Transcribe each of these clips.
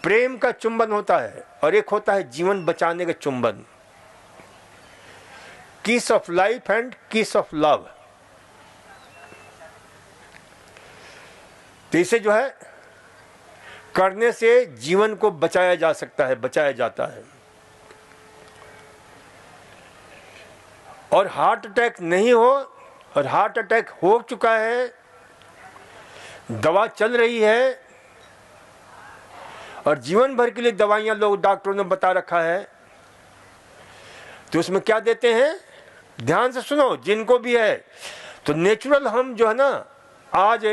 प्रेम का चुंबन होता है और एक होता है जीवन बचाने का चुंबन, किस ऑफ लाइफ एंड किस ऑफ लव। तो इसे जो है करने से जीवन को बचाया जा सकता है, बचाया जाता है। और हार्ट अटैक नहीं हो, और हार्ट अटैक हो चुका है, दवा चल रही है और जीवन भर के लिए दवाइयां लोग डॉक्टरों ने बता रखा है, तो उसमें क्या देते हैं, ध्यान से सुनो जिनको भी है। तो नेचुरल हम जो है ना, आज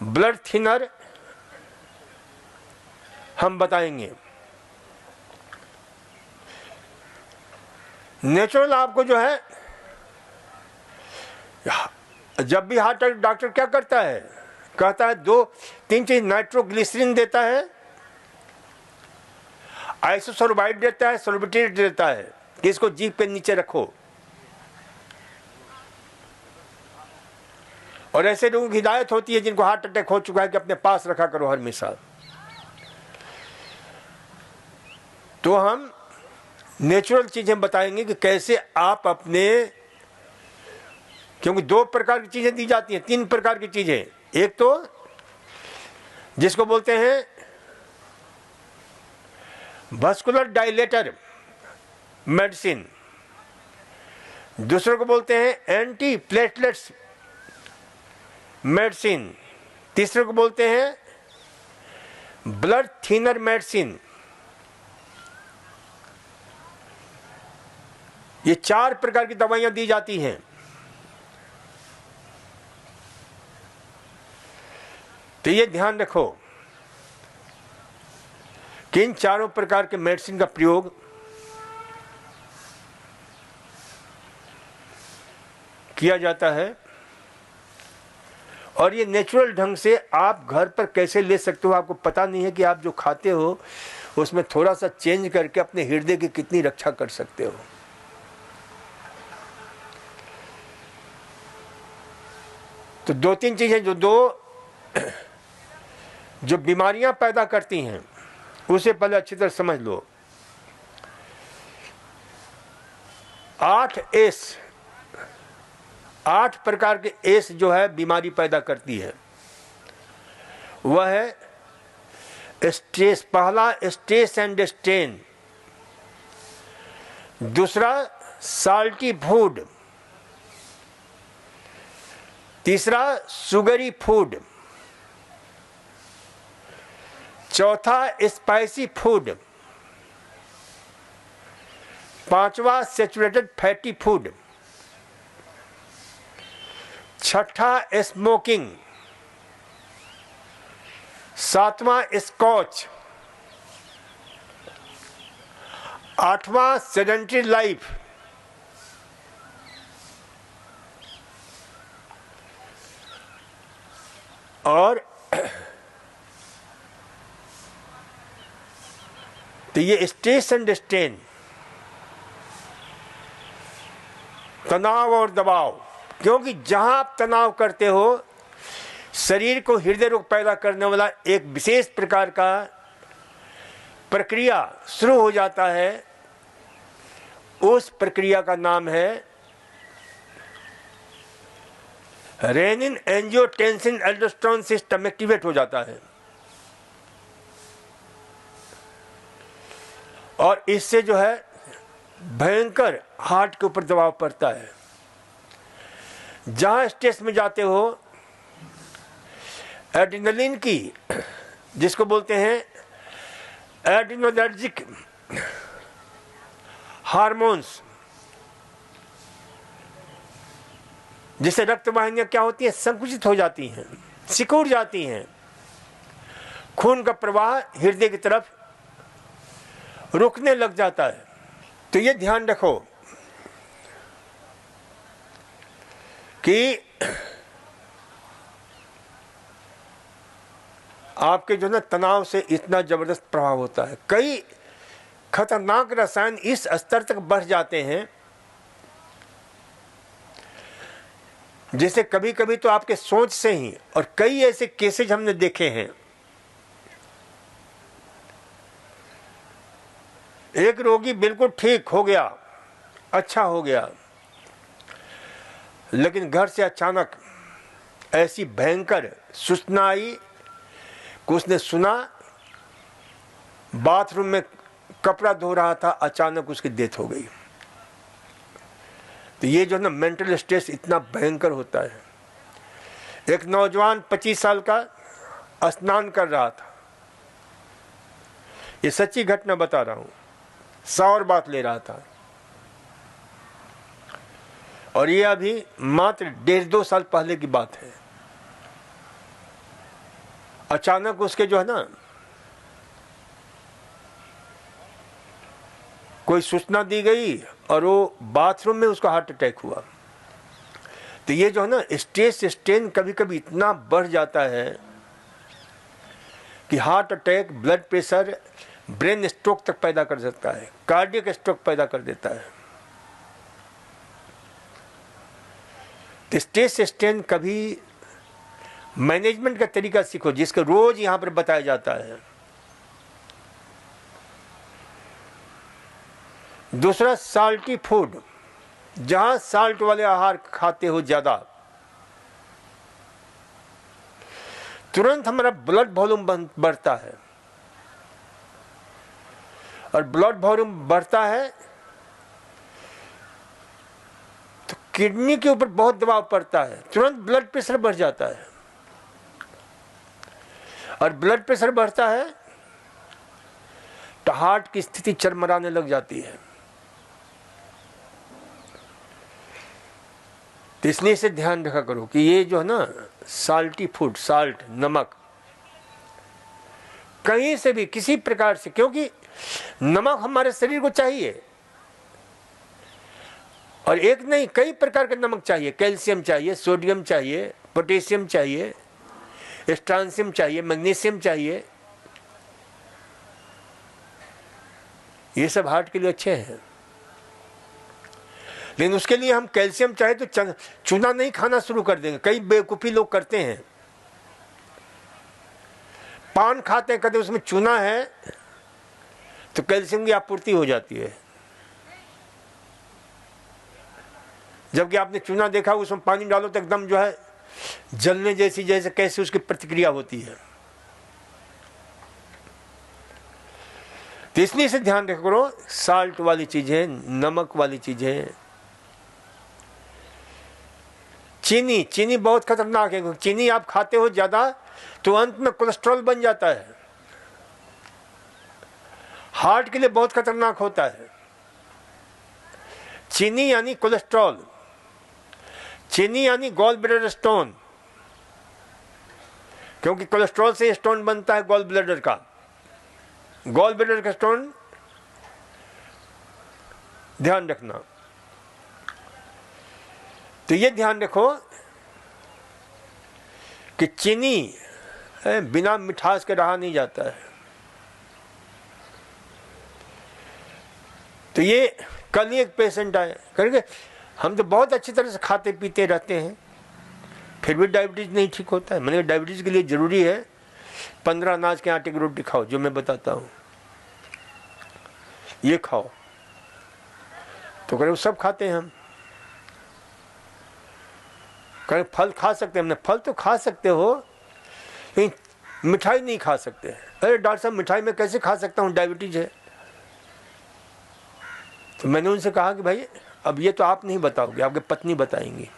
ब्लड थिनर हम बताएंगे। नेचुरल आपको जो है, जब भी हार्ट अटैक डॉक्टर क्या करता है, कहता है 2-3 चीज, नाइट्रोग्लिसरीन देता है, आइसोसोर्बाइड देता है, सोर्बिट्रेट देता है कि इसको जीभ पे नीचे रखो। और ऐसे लोगों की हिदायत होती है जिनको हार्ट अटैक हो चुका है कि अपने पास रखा करो हर हमेशा। तो हम नेचुरल चीजें बताएंगे कि कैसे आप अपने, क्योंकि 2 प्रकार की चीजें दी जाती हैं, 3 प्रकार की चीजें। एक तो जिसको बोलते हैं वस्कुलर डायलेटर मेडिसिन, दूसरे को बोलते हैं एंटी प्लेटलेट्स मेडिसिन, तीसरे को बोलते हैं ब्लड थिनर मेडिसिन। ये 4 प्रकार की दवाइयां दी जाती हैं। तो ये ध्यान रखो कि इन 4 प्रकार के मेडिसिन का प्रयोग किया जाता है, और ये नेचुरल ढंग से आप घर पर कैसे ले सकते हो, आपको पता नहीं है कि आप जो खाते हो उसमें थोड़ा सा चेंज करके अपने हृदय की कितनी रक्षा कर सकते हो। तो 2-3 चीजें जो बीमारियां पैदा करती हैं उसे पहले अच्छी तरह समझ लो। 8 प्रकार के एस जो है बीमारी पैदा करती है। वह है स्ट्रेस, पहला स्ट्रेस एंड स्ट्रेन, दूसरा साल्टी फूड, तीसरा शुगरी फूड, चौथा स्पाइसी फूड, पांचवा सैचुरेटेड फैटी फूड, छठा स्मोकिंग, सातवां स्कॉच, आठवां सेडेंटरी लाइफ, और तो ये स्ट्रेस एंड स्ट्रेन, तनाव और दबाव, क्योंकि जहां आप तनाव करते हो शरीर को हृदय रोग पैदा करने वाला एक विशेष प्रकार का प्रक्रिया शुरू हो जाता है। उस प्रक्रिया का नाम है renin angiotensin aldosterone system activate हो जाता है, और इससे जो है भयंकर हार्ट के ऊपर दबाव पड़ता है। जहां स्ट्रेस में जाते हो, एड्रेनलिन की, जिसको बोलते हैं एड्रेनर्जिक हार्मोन्स, जिससे रक्त वाहिनियां क्या होती है, संकुचित हो जाती हैं, सिकुड़ जाती हैं, खून का प्रवाह हृदय की तरफ रुकने लग जाता है। तो ये ध्यान रखो कि आपके जो ना तनाव से इतना जबरदस्त प्रभाव होता है। कई खतरनाक रसायन इस स्तर तक बढ़ जाते हैं जिसे कभी कभी तो आपके सोच से ही, और कई ऐसे केसेज हमने देखे हैं एक रोगी बिल्कुल ठीक हो गया, अच्छा हो गया, लेकिन घर से अचानक ऐसी भयंकर सूचना आई कि उसने सुना बाथरूम में कपड़ा धो रहा था, अचानक उसकी डेथ हो गई। तो ये जो है ना मेंटल स्ट्रेस इतना भयंकर होता है। एक नौजवान 25 साल का स्नान कर रहा था, ये सच्ची घटना बता रहा हूं, शावर बात ले रहा था, और ये अभी मात्र 1.5-2 साल पहले की बात है। अचानक उसके जो है ना कोई सूचना दी गई और वो बाथरूम में उसका हार्ट अटैक हुआ। तो ये जो है ना स्ट्रेस स्ट्रेन कभी कभी इतना बढ़ जाता है कि heart attack, blood pressure, brain stroke तक पैदा कर सकता है, कार्डियक स्ट्रोक पैदा कर देता है। तो स्ट्रेस स्ट्रेन कभी मैनेजमेंट का तरीका सीखो, जिसको रोज यहां पर बताया जाता है। दूसरा, साल्टी फूड, जहां साल्ट वाले आहार खाते हो ज्यादा, तुरंत हमारा ब्लड वॉल्यूम बढ़ता है, और ब्लड वॉल्यूम बढ़ता है तो किडनी के ऊपर बहुत दबाव पड़ता है, तुरंत ब्लड प्रेशर बढ़ जाता है, और ब्लड प्रेशर बढ़ता है तो हार्ट की स्थिति चरमराने लग जाती है। तो इसलिए इसे ध्यान रखा करो कि ये जो है ना साल्टी फूड, साल्ट, नमक, कहीं से भी किसी प्रकार से, क्योंकि नमक हमारे शरीर को चाहिए, और एक नहीं कई प्रकार का नमक चाहिए। कैल्शियम चाहिए, सोडियम चाहिए, पोटेशियम चाहिए, स्ट्रांसियम चाहिए, मैग्नीशियम चाहिए। ये सब हार्ट के लिए अच्छे हैं, लेकिन उसके लिए हम कैल्शियम चाहे तो चूना नहीं खाना शुरू कर देंगे। कई बेवकूफ़ी लोग करते हैं, पान खाते हैं, कहते उसमें चूना है तो कैल्शियम की आपूर्ति हो जाती है, जबकि आपने चूना देखा उसमें पानी डालो तो एकदम जो है जलने जैसी, जैसे कैसे उसकी प्रतिक्रिया होती है। तो इसलिए इसे ध्यान रखो करो, साल्ट वाली चीजें, नमक वाली चीजें, चीनी बहुत खतरनाक है। चीनी आप खाते हो ज्यादा तो अंत में कोलेस्ट्रॉल बन जाता है, हार्ट के लिए बहुत खतरनाक होता है। चीनी यानी कोलेस्ट्रॉल, चीनी यानी गॉल ब्लैडर स्टोन, क्योंकि कोलेस्ट्रॉल से स्टोन बनता है गॉल ब्लैडर का। गॉल ब्लैडर का स्टोन ध्यान रखना। तो ये ध्यान रखो कि चीनी बिना मिठास के रहा नहीं जाता है। तो ये कल ही एक पेशेंट आए, कहेंगे हम तो बहुत अच्छी तरह से खाते पीते रहते हैं, फिर भी डायबिटीज नहीं ठीक होता है। मैंने डायबिटीज के लिए जरूरी है 15 अनाज के आटे की रोटी खाओ, जो मैं बताता हूँ, ये खाओ। तो कह रहे सब खाते हैं हम। कह फल खा सकते हैं, हमने फल तो खा सकते हो लेकिन मिठाई नहीं खा सकते। अरे डॉक्टर साहब मिठाई में कैसे खा सकता हूँ, डायबिटीज है। तो मैंने उनसे कहा कि भाई अब ये तो आप नहीं बताओगे, आपके पत्नी बताएंगी।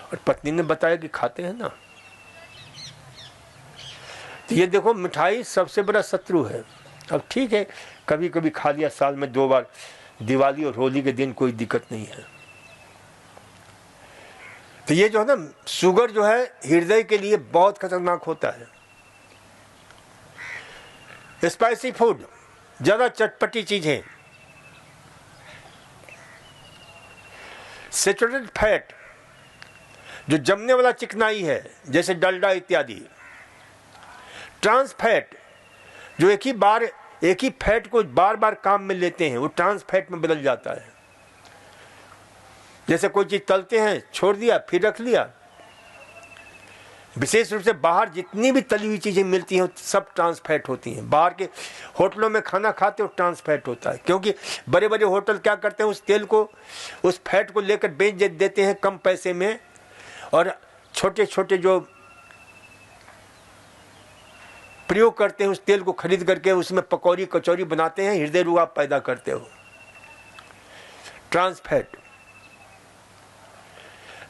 और पत्नी ने बताया कि खाते हैं ना। तो ये देखो मिठाई सबसे बड़ा शत्रु है। अब ठीक है कभी कभी खा लिया, साल में 2 बार, दिवाली और होली के दिन कोई दिक्कत नहीं है। तो ये जो है ना शुगर जो है हृदय के लिए बहुत खतरनाक होता है। स्पाइसी फूड, ज्यादा चटपटी चीजें, सैचुरेटेड फैट, जो जमने वाला चिकनाई है जैसे डलडा इत्यादि, ट्रांस फैट, जो एक ही फैट को बार बार काम में लेते हैं, वो ट्रांस फैट में बदल जाता है। जैसे कोई चीज तलते हैं, छोड़ दिया फिर रख लिया, विशेष रूप से बाहर जितनी भी तली हुई चीज़ें मिलती हैं सब ट्रांस फैट होती हैं। बाहर के होटलों में खाना खाते हो ट्रांस फैट होता है, क्योंकि बड़े बड़े होटल क्या करते हैं, उस तेल को, उस फैट को लेकर बेच देते हैं कम पैसे में, और छोटे छोटे जो प्रयोग करते हैं उस तेल को खरीद करके उसमें पकौड़ी कचौरी बनाते हैं, हृदय रोग आप पैदा करते हो। ट्रांस फैट,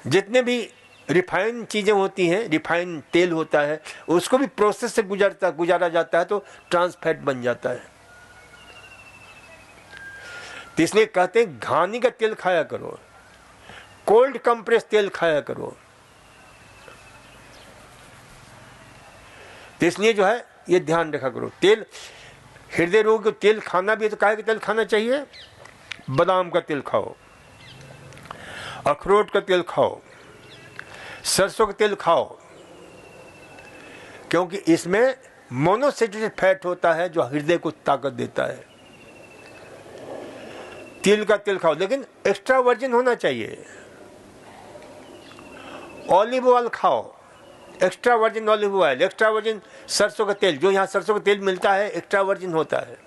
जितने भी रिफाइंड चीज़ें होती हैं, रिफाइंड तेल होता है, उसको भी प्रोसेस से गुजारा जाता है तो ट्रांस फैट बन जाता है। तो इसलिए कहते हैं घानी का तेल खाया करो, कोल्ड कंप्रेस तेल खाया करो। तो इसलिए जो है ये ध्यान रखा करो। तेल, हृदय रोग को तेल खाना भी है तो काहे का तेल खाना चाहिए? बादाम का तेल खाओ, अखरोट का तेल खाओ, सरसों का तेल खाओ, क्योंकि इसमें मोनोसैचुरेटेड फैट होता है जो हृदय को ताकत देता है। तिल का तेल खाओ, लेकिन एक्स्ट्रा वर्जिन होना चाहिए। ऑलिव ऑयल खाओ, extra virgin olive oil, extra virgin सरसों का तेल, जो यहाँ सरसों का तेल मिलता है एक्स्ट्रा वर्जिन होता है।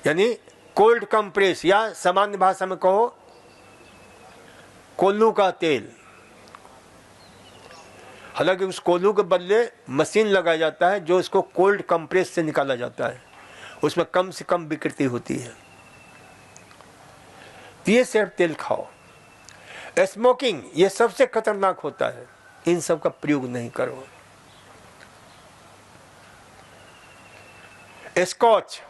यानी कोल्ड कंप्रेस, या सामान्य भाषा में कहो कोल्लू का तेल। हालांकि उस कोल्लू के बदले मशीन लगाया जाता है जो इसको कोल्ड कंप्रेस से निकाला जाता है, उसमें कम से कम विकृति होती है। ये सिर्फ तेल खाओ। स्मोकिंग ये सबसे खतरनाक होता है, इन सब का प्रयोग नहीं करो। स्कॉच,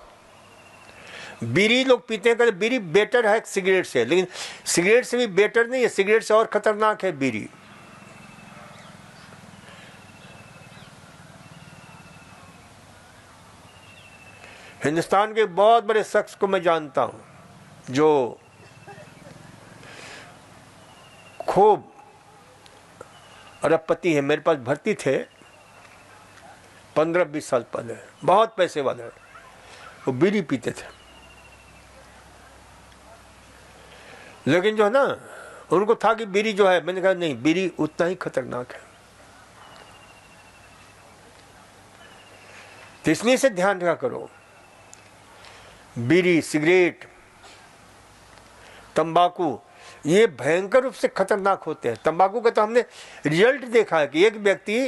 बीड़ी लोग पीते हैं, कहते बीड़ी बेटर है सिगरेट से, लेकिन सिगरेट से भी बेटर नहीं है, सिगरेट से और खतरनाक है बीड़ी। हिंदुस्तान के बहुत बड़े शख्स को मैं जानता हूं जो खूब अरबपति है, मेरे पास भर्ती थे 15-20 साल पहले, बहुत पैसे वाले, वो बीड़ी पीते थे। लेकिन जो है ना, उनको था कि बीड़ी जो है, मैंने कहा नहीं, बीड़ी उतना ही खतरनाक है। तो इसलिए से ध्यान रखा करो, बीड़ी, सिगरेट, तंबाकू ये भयंकर रूप से खतरनाक होते हैं। तंबाकू का तो हमने रिजल्ट देखा है कि एक व्यक्ति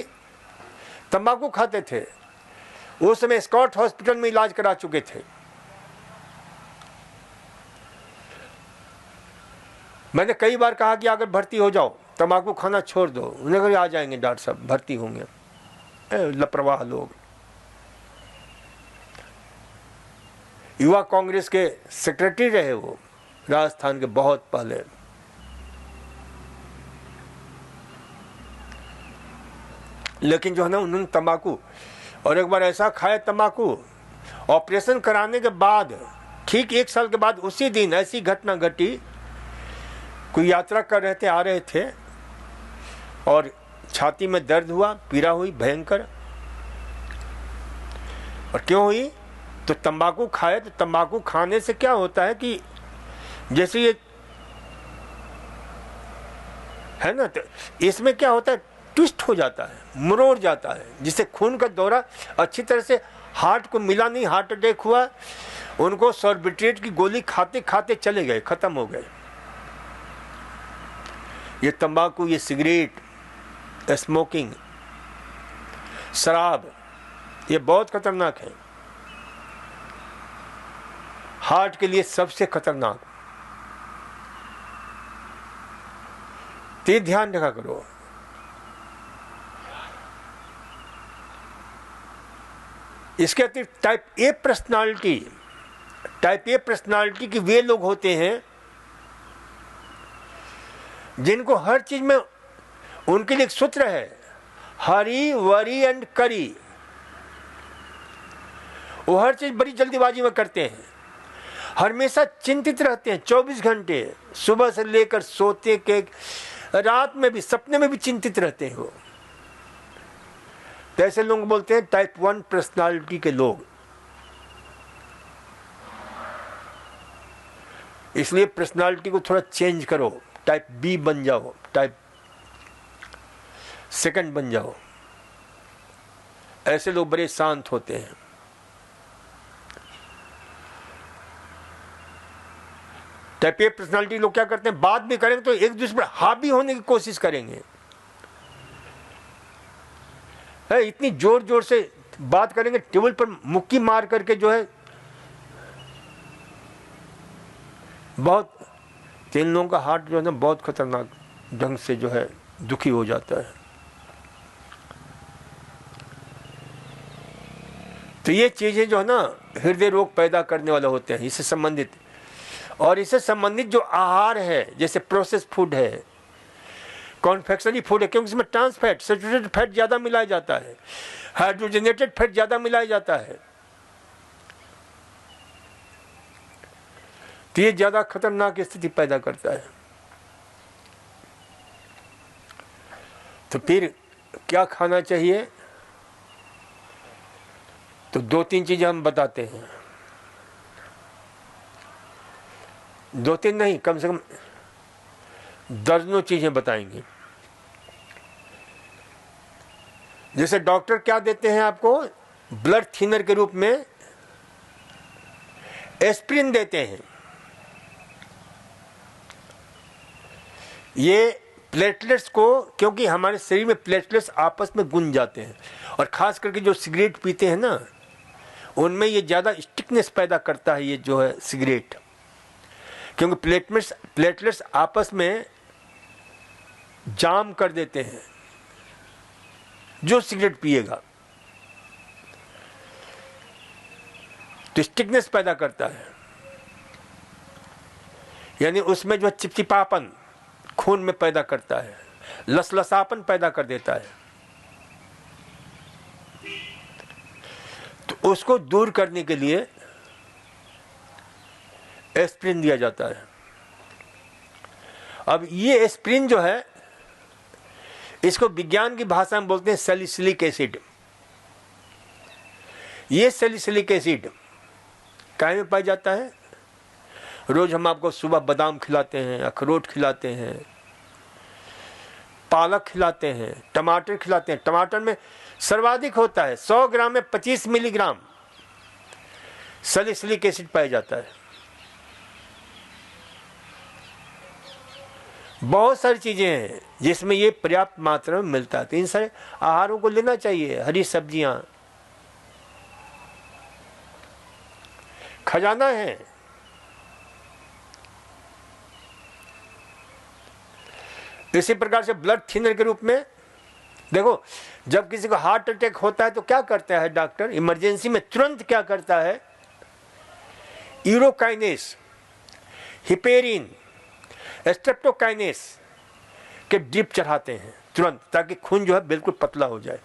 तंबाकू खाते थे, उस समय स्कॉट हॉस्पिटल में इलाज करा चुके थे। मैंने कई बार कहा कि अगर भर्ती हो जाओ, तंबाकू खाना छोड़ दो, उन्हें कहा आ जाएंगे डॉक्टर साहब, भर्ती होंगे। लापरवाह लोग। युवा कांग्रेस के सेक्रेटरी रहे वो, राजस्थान के बहुत पहले। लेकिन जो है ना, उन्होंने तंबाकू, और एक बार ऐसा खाया तंबाकू, ऑपरेशन कराने के बाद ठीक 1 साल के बाद उसी दिन ऐसी घटना घटी। कोई यात्रा कर रहे थे, आ रहे थे, और छाती में दर्द हुआ, पीड़ा हुई भयंकर। और क्यों हुई? तो तंबाकू खाए। तो तंबाकू खाने से क्या होता है कि जैसे ये है ना, तो इसमें क्या होता है, ट्विस्ट हो जाता है, मरोड़ जाता है, जिससे खून का दौरा अच्छी तरह से हार्ट को मिला नहीं, हार्ट अटैक हुआ। उनको सॉर्बिट्रेट की गोली खाते खाते चले गए, खत्म हो गए। ये तंबाकू, ये सिगरेट, स्मोकिंग, शराब, ये बहुत खतरनाक है, हार्ट के लिए सबसे खतरनाक। तो ध्यान रखा करो। इसके अतिरिक्त टाइप ए पर्सनालिटी की वे लोग होते हैं जिनको हर चीज में, उनके लिए एक सूत्र है, हरी वरी एंड करी। वो हर चीज बड़ी जल्दीबाजी में करते हैं, हमेशा चिंतित रहते हैं 24 घंटे, सुबह से लेकर सोते के रात में भी, सपने में भी चिंतित रहते हैं वो। तो ऐसे लोग बोलते हैं टाइप 1 पर्सनालिटी के लोग। इसलिए पर्सनालिटी को थोड़ा चेंज करो, टाइप बी बन जाओ, टाइप सेकंड बन जाओ। ऐसे लोग बड़े शांत होते हैं। टाइप ए पर्सनालिटी लोग क्या करते हैं, बात भी करेंगे तो एक दूसरे पर हावी होने की कोशिश करेंगे। है, इतनी जोर जोर से बात करेंगे, टेबल पर मुक्की मार करके जो है, बहुत तीन लोगों का हार्ट जो है ना बहुत खतरनाक ढंग से जो है दुखी हो जाता है। तो ये चीजें जो है ना हृदय रोग पैदा करने वाले होते हैं, इससे संबंधित। और इससे संबंधित जो आहार है, जैसे प्रोसेस फूड है, कॉन्फेक्शनरी फूड है, क्योंकि इसमें ट्रांस फैट, सैचुरेटेड फैट ज़्यादा मिलाया जाता है, हाइड्रोजनेटेड फैट ज़्यादा मिलाया जाता है, तो ये ज़्यादा खतरनाक स्थिति पैदा करता है। तो फिर क्या खाना चाहिए? तो 2-3 चीज़ें हम बताते हैं, 2-3 नहीं, कम से कम दर्जनों चीज़ें बताएंगे। जैसे डॉक्टर क्या देते हैं आपको, ब्लड थिनर के रूप में एस्प्रिन देते हैं। ये प्लेटलेट्स को, क्योंकि हमारे शरीर में प्लेटलेट्स आपस में गुंज जाते हैं, और खास करके जो सिगरेट पीते हैं ना, उनमें ये ज़्यादा स्टिकनेस पैदा करता है, ये जो है सिगरेट, क्योंकि प्लेटलेट्स आपस में जाम कर देते हैं जो सिगरेट पिएगा, तो स्टिकनेस पैदा करता है, यानी उसमें जो चिपचिपापन खून में पैदा करता है, लसलसापन पैदा कर देता है। तो उसको दूर करने के लिए एस्प्रिन दिया जाता है। अब ये एस्प्रिन जो है, इसको विज्ञान की भाषा में बोलते हैं सैलिसिलिक एसिड। ये सैलिसिलिक एसिड काहे में पाया जाता है? रोज हम आपको सुबह बादाम खिलाते हैं, अखरोट खिलाते हैं, पालक खिलाते हैं, टमाटर खिलाते हैं। टमाटर में सर्वाधिक होता है, 100 ग्राम में 25 मिलीग्राम सैलिसिलिक एसिड पाया जाता है। बहुत सारी चीजें हैं जिसमें ये पर्याप्त मात्रा में मिलता है, तो इन सारे आहारों को लेना चाहिए। हरी सब्जियां खजाना है। इसी प्रकार से ब्लड थिनर के रूप में देखो, जब किसी को हार्ट अटैक होता है तो क्या करता है डॉक्टर इमरजेंसी में? तुरंत क्या करता है, यूरोकाइनेस, हिपेरिन, स्ट्रेप्टोकाइनेस के ड्रिप चढ़ाते हैं तुरंत, ताकि खून जो है बिल्कुल पतला हो जाए।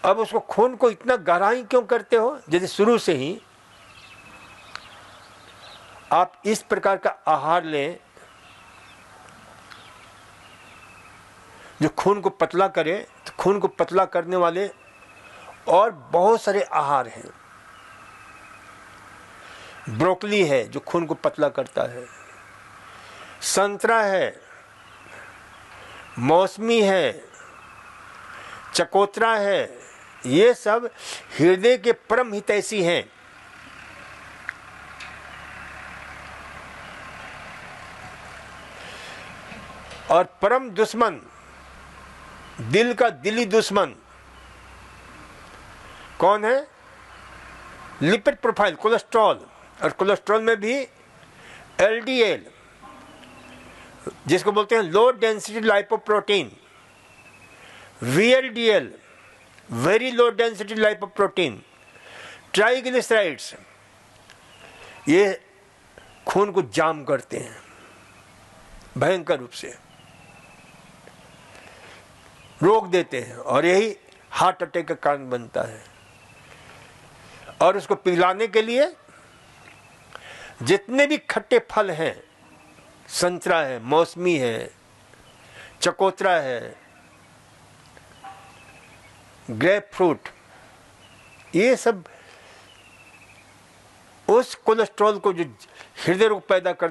अब उसको खून को इतना गहराई क्यों करते हो? यदि शुरू से ही आप इस प्रकार का आहार लें जो खून को पतला करे, तो खून को पतला करने वाले और बहुत सारे आहार हैं। ब्रोकली है जो खून को पतला करता है, संतरा है, मौसमी है, चकोतरा है, ये सब हृदय के परम हितैषी हैं। और परम दुश्मन, दिल का दिली दुश्मन कौन है? Lipid profile, cholesterol. और कोलेस्ट्रॉल में भी एलडीएल, जिसको बोलते हैं low density lipoprotein, VLDL, very low density lipoprotein, triglycerides, ये खून को जाम करते हैं भयंकर रूप से, रोक देते हैं, और यही हार्ट अटैक का कारण बनता है। और उसको पिघलाने के लिए जितने भी खट्टे फल हैं, संतरा है, मौसमी है, चकोतरा है, ग्रेप फ्रूट, ये सब उस कोलेस्ट्रॉल को जो हृदय रोग पैदा करने